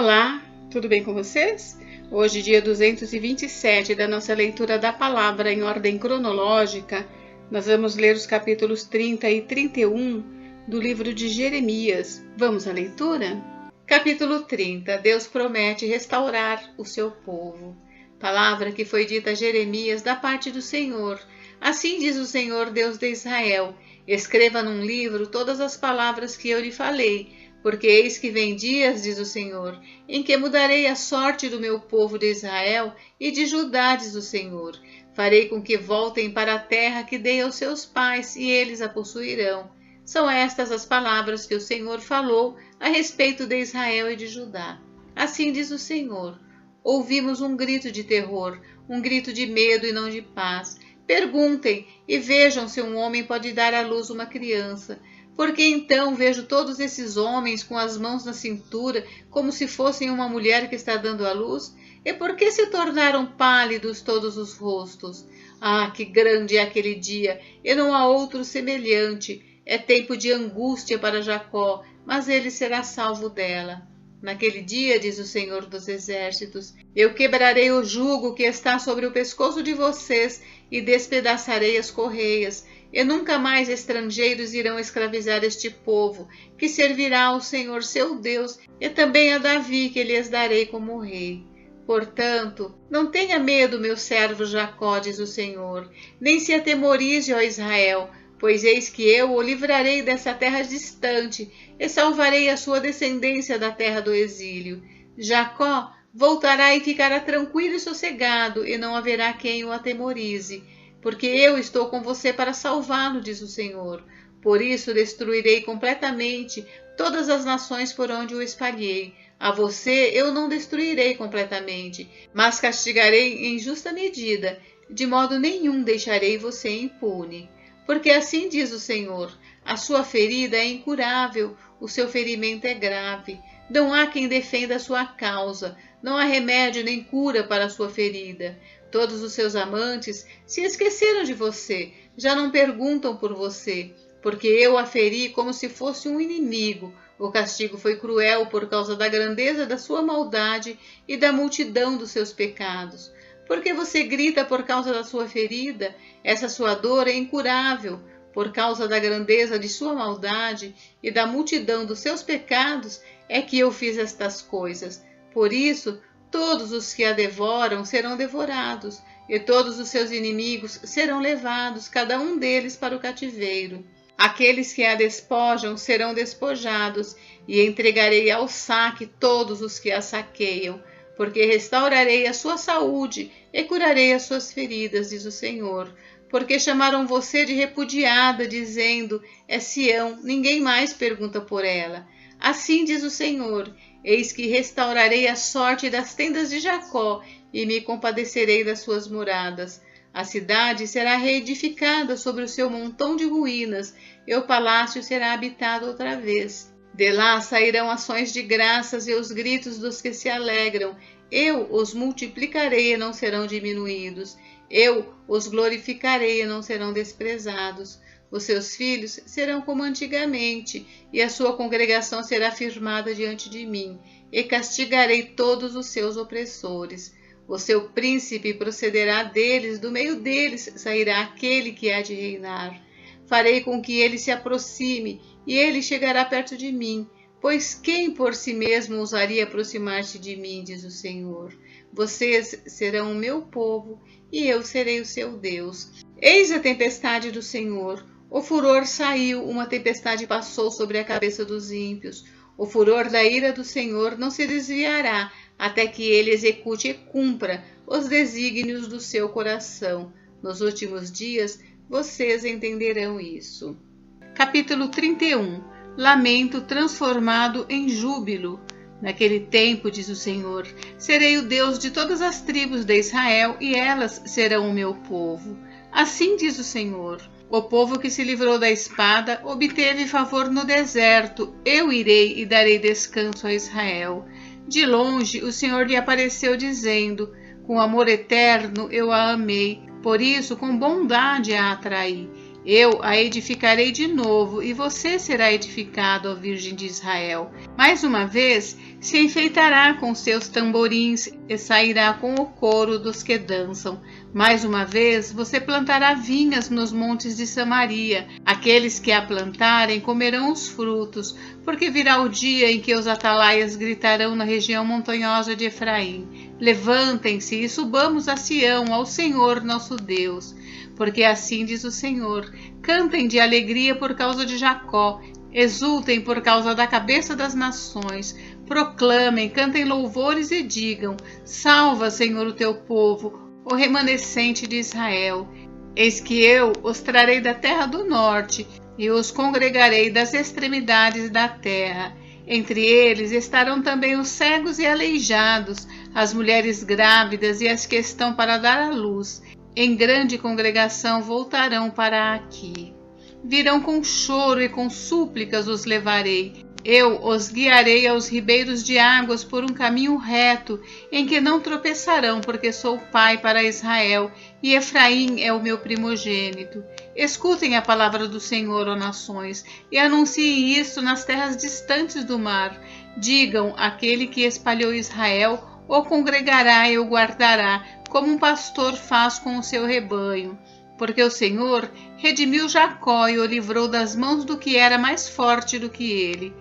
Olá, tudo bem com vocês? Hoje, dia 227 da nossa leitura da palavra em ordem cronológica, nós vamos ler os capítulos 30 e 31 do livro de Jeremias. Vamos à leitura? Capítulo 30. Deus promete restaurar o seu povo. Palavra que foi dita a Jeremias da parte do Senhor. Assim diz o Senhor, Deus de Israel: escreva num livro todas as palavras que eu lhe falei, porque eis que vem dias, diz o Senhor, em que mudarei a sorte do meu povo de Israel e de Judá, diz o Senhor. Farei com que voltem para a terra que dei aos seus pais, e eles a possuirão. São estas as palavras que o Senhor falou a respeito de Israel e de Judá. Assim diz o Senhor: ouvimos um grito de terror, um grito de medo e não de paz. Perguntem e vejam se um homem pode dar à luz uma criança. Porque então vejo todos esses homens com as mãos na cintura, como se fossem uma mulher que está dando à luz? E por que se tornaram pálidos todos os rostos? Ah, que grande é aquele dia, e não há outro semelhante. É tempo de angústia para Jacó, mas ele será salvo dela. Naquele dia, diz o Senhor dos Exércitos, eu quebrarei o jugo que está sobre o pescoço de vocês e despedaçarei as correias. E nunca mais estrangeiros irão escravizar este povo, que servirá ao Senhor seu Deus, e também a Davi, que lhes darei como rei. Portanto, não tenha medo, meu servo Jacó, diz o Senhor, nem se atemorize, ó Israel, pois eis que eu o livrarei dessa terra distante, e salvarei a sua descendência da terra do exílio. Jacó voltará e ficará tranquilo e sossegado, e não haverá quem o atemorize. Porque eu estou com você para salvá-lo, diz o Senhor. Por isso destruirei completamente todas as nações por onde o espalhei. A você eu não destruirei completamente, mas castigarei em justa medida. De modo nenhum deixarei você impune. Porque assim diz o Senhor: a sua ferida é incurável, o seu ferimento é grave. Não há quem defenda a sua causa, não há remédio nem cura para a sua ferida. Todos os seus amantes se esqueceram de você, já não perguntam por você, porque eu a feri como se fosse um inimigo. O castigo foi cruel por causa da grandeza da sua maldade e da multidão dos seus pecados. Porque você grita por causa da sua ferida? Essa sua dor é incurável. Por causa da grandeza de sua maldade e da multidão dos seus pecados é que eu fiz estas coisas. Por isso, todos os que a devoram serão devorados, e todos os seus inimigos serão levados, cada um deles para o cativeiro. Aqueles que a despojam serão despojados, e entregarei ao saque todos os que a saqueiam, porque restaurarei a sua saúde e curarei as suas feridas, diz o Senhor. Porque chamaram você de repudiada, dizendo: é Sião, ninguém mais pergunta por ela. Assim diz o Senhor: eis que restaurarei a sorte das tendas de Jacó e me compadecerei das suas moradas. A cidade será reedificada sobre o seu montão de ruínas, e o palácio será habitado outra vez. De lá sairão ações de graças e os gritos dos que se alegram. Eu os multiplicarei e não serão diminuídos. Eu os glorificarei e não serão desprezados. Os seus filhos serão como antigamente, e a sua congregação será firmada diante de mim, e castigarei todos os seus opressores. O seu príncipe procederá deles, do meio deles sairá aquele que há de reinar. Farei com que ele se aproxime, e ele chegará perto de mim, pois quem por si mesmo ousaria aproximar-se de mim, diz o Senhor. Vocês serão o meu povo, e eu serei o seu Deus. Eis a tempestade do Senhor. O furor saiu, uma tempestade passou sobre a cabeça dos ímpios. O furor da ira do Senhor não se desviará, até que ele execute e cumpra os desígnios do seu coração. Nos últimos dias, vocês entenderão isso. Capítulo 31. Lamento transformado em júbilo. Naquele tempo, diz o Senhor, serei o Deus de todas as tribos de Israel, e elas serão o meu povo. Assim diz o Senhor: o povo que se livrou da espada obteve favor no deserto. Eu irei e darei descanso a Israel. De longe o Senhor lhe apareceu dizendo: com amor eterno eu a amei, por isso com bondade a atraí. Eu a edificarei de novo, e você será edificado, ó Virgem de Israel. Mais uma vez se enfeitará com seus tamborins e sairá com o coro dos que dançam. Mais uma vez você plantará vinhas nos montes de Samaria. Aqueles que a plantarem comerão os frutos, porque virá o dia em que os atalaias gritarão na região montanhosa de Efraim: levantem-se e subamos a Sião, ao Senhor nosso Deus. Porque assim diz o Senhor: cantem de alegria por causa de Jacó, exultem por causa da cabeça das nações, proclamem, cantem louvores e digam: salva, Senhor, o teu povo, o remanescente de Israel. Eis que eu os trarei da terra do norte e os congregarei das extremidades da terra. Entre eles estarão também os cegos e aleijados, as mulheres grávidas e as que estão para dar à luz. Em grande congregação voltarão para aqui. Virão com choro e com súplicas os levarei. Eu os guiarei aos ribeiros de águas por um caminho reto, em que não tropeçarão, porque sou pai para Israel, e Efraim é o meu primogênito. Escutem a palavra do Senhor, ó nações, e anunciem isto nas terras distantes do mar. Digam: aquele que espalhou Israel o congregará e o guardará, como um pastor faz com o seu rebanho. Porque o Senhor redimiu Jacó e o livrou das mãos do que era mais forte do que ele.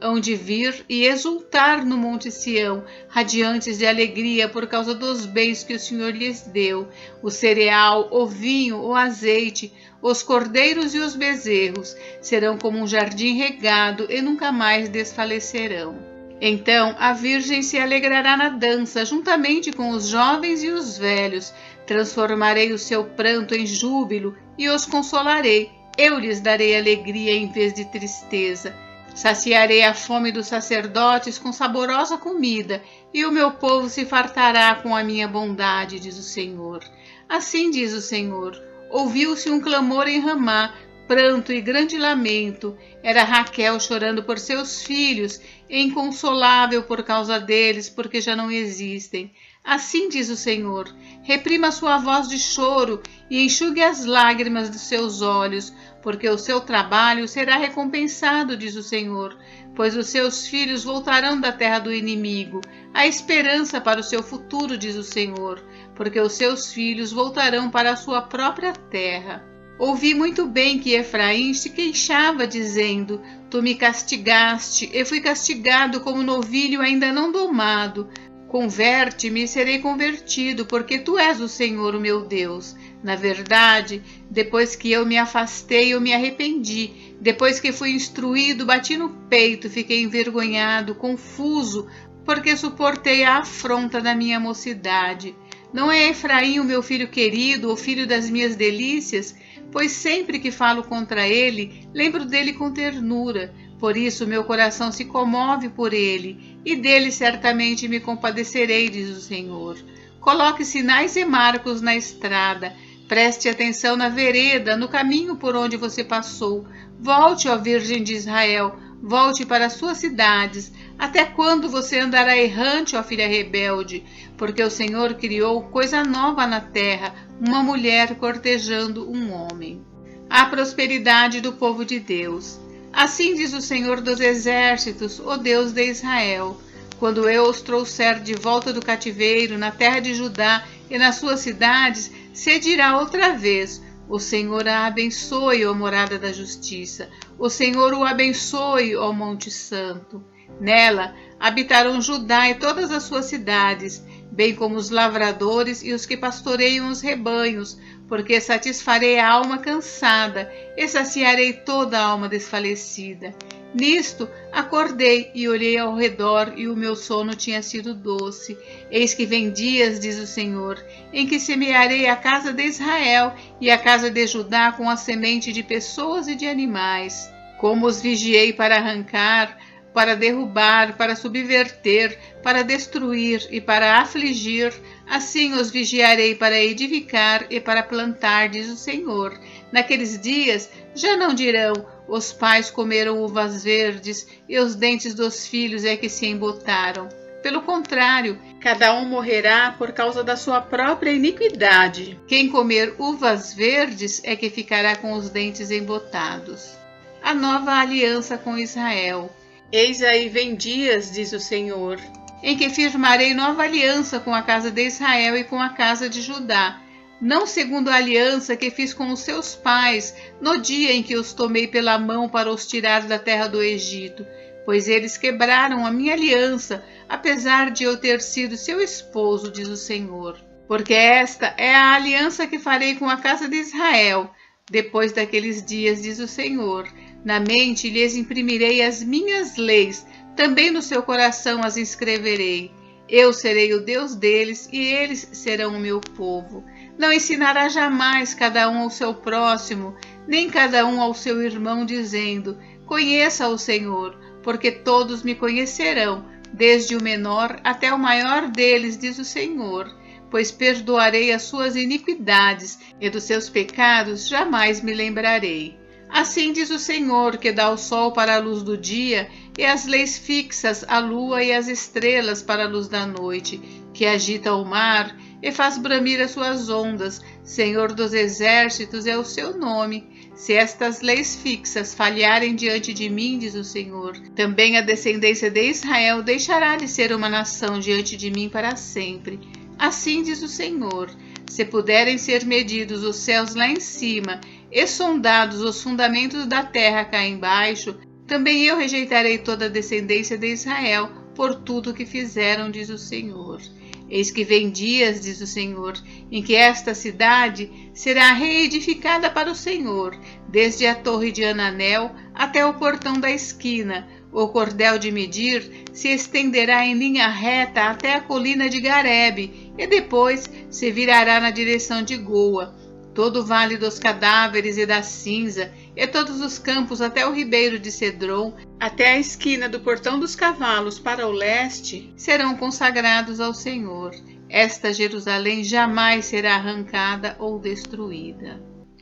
Hão de vir e exultar no monte Sião, radiantes de alegria por causa dos bens que o Senhor lhes deu: o cereal, o vinho, o azeite, os cordeiros e os bezerros. Serão como um jardim regado e nunca mais desfalecerão. Então a Virgem se alegrará na dança, juntamente com os jovens e os velhos. Transformarei o seu pranto em júbilo e os consolarei. Eu lhes darei alegria em vez de tristeza. Saciarei a fome dos sacerdotes com saborosa comida, e o meu povo se fartará com a minha bondade, diz o Senhor. Assim diz o Senhor: ouviu-se um clamor em Ramá, pranto e grande lamento. Era Raquel chorando por seus filhos, inconsolável por causa deles, porque já não existem. Assim diz o Senhor: reprima sua voz de choro e enxugue as lágrimas dos seus olhos, porque o seu trabalho será recompensado, diz o Senhor, pois os seus filhos voltarão da terra do inimigo. Há esperança para o seu futuro, diz o Senhor, porque os seus filhos voltarão para a sua própria terra. Ouvi muito bem que Efraim se queixava, dizendo: tu me castigaste, e fui castigado como novilho ainda não domado. Converte-me e serei convertido, porque tu és o Senhor, o meu Deus. Na verdade, depois que eu me afastei, eu me arrependi. Depois que fui instruído, bati no peito, fiquei envergonhado, confuso, porque suportei a afronta da minha mocidade. Não é Efraim o meu filho querido, o filho das minhas delícias? Pois sempre que falo contra ele, lembro dele com ternura. Por isso meu coração se comove por ele, e dele certamente me compadecerei, diz o Senhor. Coloque sinais e marcos na estrada, preste atenção na vereda, no caminho por onde você passou. Volte, ó Virgem de Israel, volte para as suas cidades. Até quando você andará errante, ó filha rebelde? Porque o Senhor criou coisa nova na terra, uma mulher cortejando um homem. A prosperidade do povo de Deus. Assim diz o Senhor dos Exércitos, o Deus de Israel: quando eu os trouxer de volta do cativeiro, na terra de Judá e nas suas cidades, se dirá outra vez: o Senhor a abençoe, ó morada da justiça. O Senhor o abençoe, ó Monte Santo. Nela habitarão Judá e todas as suas cidades, bem como os lavradores e os que pastoreiam os rebanhos, porque satisfarei a alma cansada e saciarei toda a alma desfalecida. Nisto acordei e olhei ao redor, e o meu sono tinha sido doce. Eis que vem dias, diz o Senhor, em que semearei a casa de Israel e a casa de Judá com a semente de pessoas e de animais. Como os vigiei para arrancar, para derrubar, para subverter, para destruir e para afligir, assim os vigiarei para edificar e para plantar, diz o Senhor. Naqueles dias já não dirão: os pais comeram uvas verdes e os dentes dos filhos é que se embotaram. Pelo contrário, cada um morrerá por causa da sua própria iniquidade. Quem comer uvas verdes é que ficará com os dentes embotados. A nova aliança com Israel. Eis aí vem dias, diz o Senhor, em que firmarei nova aliança com a casa de Israel e com a casa de Judá, não segundo a aliança que fiz com os seus pais no dia em que os tomei pela mão para os tirar da terra do Egito, pois eles quebraram a minha aliança, apesar de eu ter sido seu esposo, diz o Senhor. Porque esta é a aliança que farei com a casa de Israel, depois daqueles dias, diz o Senhor. Na mente lhes imprimirei as minhas leis, também no seu coração as inscreverei. Eu serei o Deus deles e eles serão o meu povo. Não ensinará jamais cada um ao seu próximo, nem cada um ao seu irmão, dizendo: conheça o Senhor, porque todos me conhecerão, desde o menor até o maior deles, diz o Senhor. Pois perdoarei as suas iniquidades, e dos seus pecados jamais me lembrarei. Assim diz o Senhor, que dá o sol para a luz do dia, e as leis fixas, a lua e as estrelas para a luz da noite, que agita o mar e faz bramir as suas ondas. Senhor dos exércitos é o seu nome. Se estas leis fixas falharem diante de mim, diz o Senhor, também a descendência de Israel deixará de ser uma nação diante de mim para sempre. Assim diz o Senhor: se puderem ser medidos os céus lá em cima e sondados os fundamentos da terra cá embaixo, também eu rejeitarei toda a descendência de Israel por tudo que fizeram, diz o Senhor. Eis que vem dias, diz o Senhor, em que esta cidade será reedificada para o Senhor, desde a torre de Ananel até o portão da esquina. O cordel de medir se estenderá em linha reta até a colina de Garebe, e depois se virará na direção de Goa. Todo o vale dos cadáveres e da cinza, e todos os campos até o ribeiro de Cedron, até a esquina do portão dos cavalos para o leste, serão consagrados ao Senhor. Esta Jerusalém jamais será arrancada ou destruída.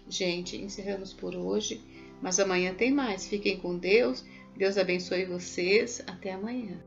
Gente, encerramos por hoje, mas amanhã tem mais. Fiquem com Deus. Deus abençoe vocês. Até amanhã.